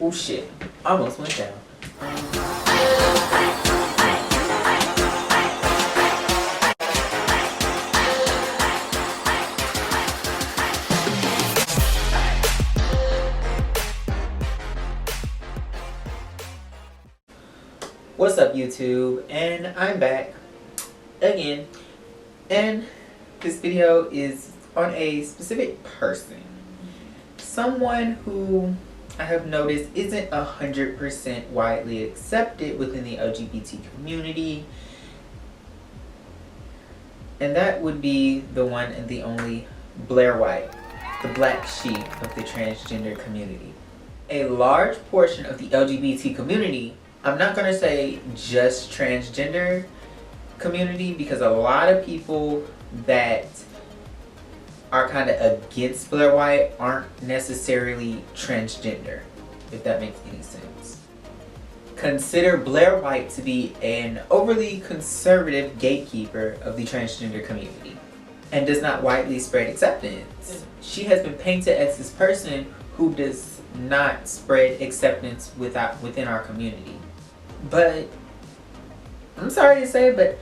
Oh shit, almost went down. What's up, YouTube? And I'm back again, and this video is on a specific person, someone who I have noticed isn't 100% widely accepted within the LGBT community, and that would be the one and the only Blaire White, the black sheep of the transgender community. A large portion of the LGBT community, I'm not going to say just transgender community, because a lot of people that are kind of against Blaire White aren't necessarily transgender, if that makes any sense. Consider Blaire White to be an overly conservative gatekeeper of the transgender community and does not widely spread acceptance. She has been painted as this person who does not spread acceptance within our community. But I'm sorry to say, but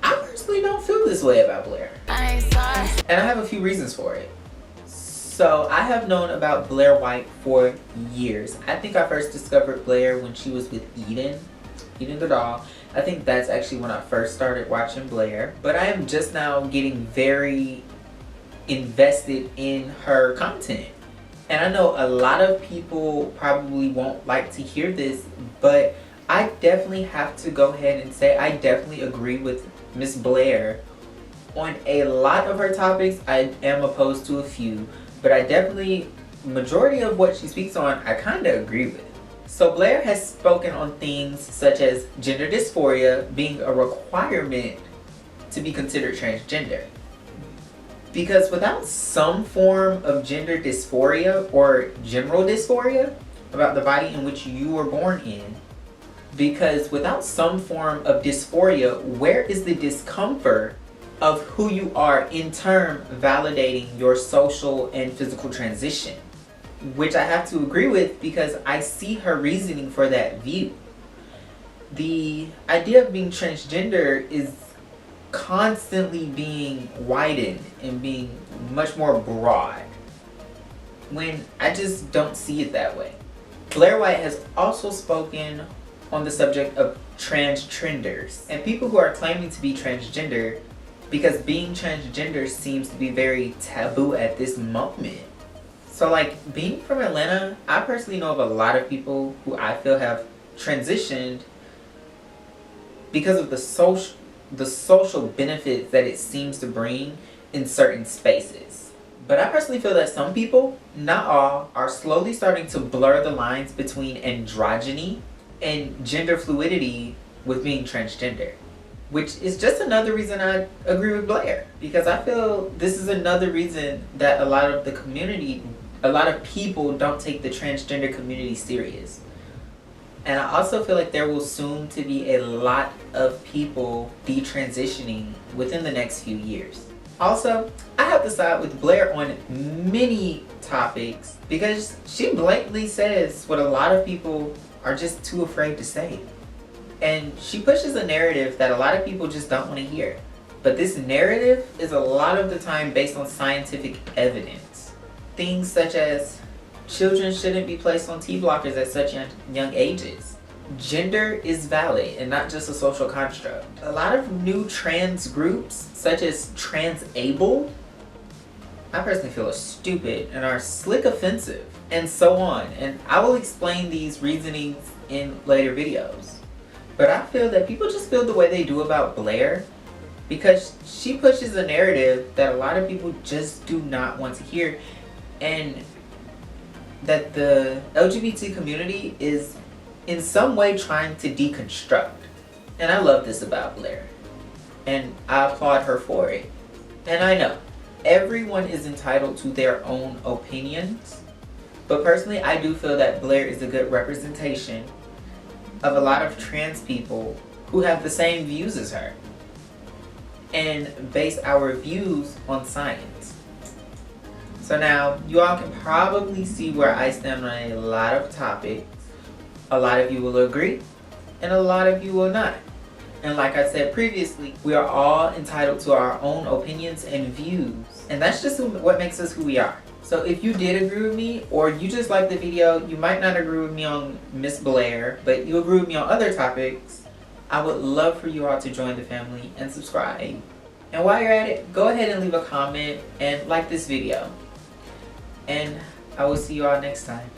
I personally don't feel this way about Blaire. And I have a few reasons for it. So I have known about Blaire White for years. I think I first discovered Blaire when she was with Eden the doll. I think that's actually when I first started watching Blaire. But I am just now getting very invested in her content. And I know a lot of people probably won't like to hear this, but I definitely have to go ahead and say I definitely agree with Miss Blaire on a lot of her topics. I am opposed to a few, but I definitely, majority of what she speaks on, I kind of agree with. So Blaire has spoken on things such as gender dysphoria being a requirement to be considered transgender. Because without some form of gender dysphoria or general dysphoria about the body in which you were born in, because without some form of dysphoria, where is the discomfort of who you are in turn validating your social and physical transition? Which I have to agree with, because I see her reasoning for that view. The idea of being transgender is constantly being widened and being much more broad, when I just don't see it that way. Blaire White has also spoken on the subject of trenders and people who are claiming to be transgender, because being transgender seems to be very taboo at this moment. So like, being from Atlanta, I personally know of a lot of people who I feel have transitioned because of the social benefits that it seems to bring in certain spaces. But I personally feel that some people, not all, are slowly starting to blur the lines between androgyny and gender fluidity with being transgender, which is just another reason I agree with Blaire, because I feel this is another reason that a lot of the community, a lot of people don't take the transgender community serious. And I also feel like there will soon to be a lot of people detransitioning within the next few years. Also, I have to side with Blaire on many topics, because she blatantly says what a lot of people are just too afraid to say. And she pushes a narrative that a lot of people just don't want to hear. But this narrative is a lot of the time based on scientific evidence. Things such as children shouldn't be placed on T-blockers at such young ages. Gender is valid and not just a social construct. A lot of new trans groups, such as transabled, I personally feel are stupid and are slick offensive, and so on. And I will explain these reasonings in later videos. But I feel that people just feel the way they do about Blaire because she pushes a narrative that a lot of people just do not want to hear, and that the LGBT community is in some way trying to deconstruct. And I love this about Blaire, and I applaud her for it. And I know everyone is entitled to their own opinions, but personally I do feel that Blaire is a good representation of a lot of trans people who have the same views as her and base our views on science. So now you all can probably see where I stand on a lot of topics, A lot of you will agree, and a lot of you will not. And like I said previously, we are all entitled to our own opinions and views. And that's just what makes us who we are. So if you did agree with me, or you just liked the video, you might not agree with me on Miss Blaire, but you agree with me on other topics, I would love for you all to join the family and subscribe. And while you're at it, go ahead and leave a comment and like this video. And I will see you all next time.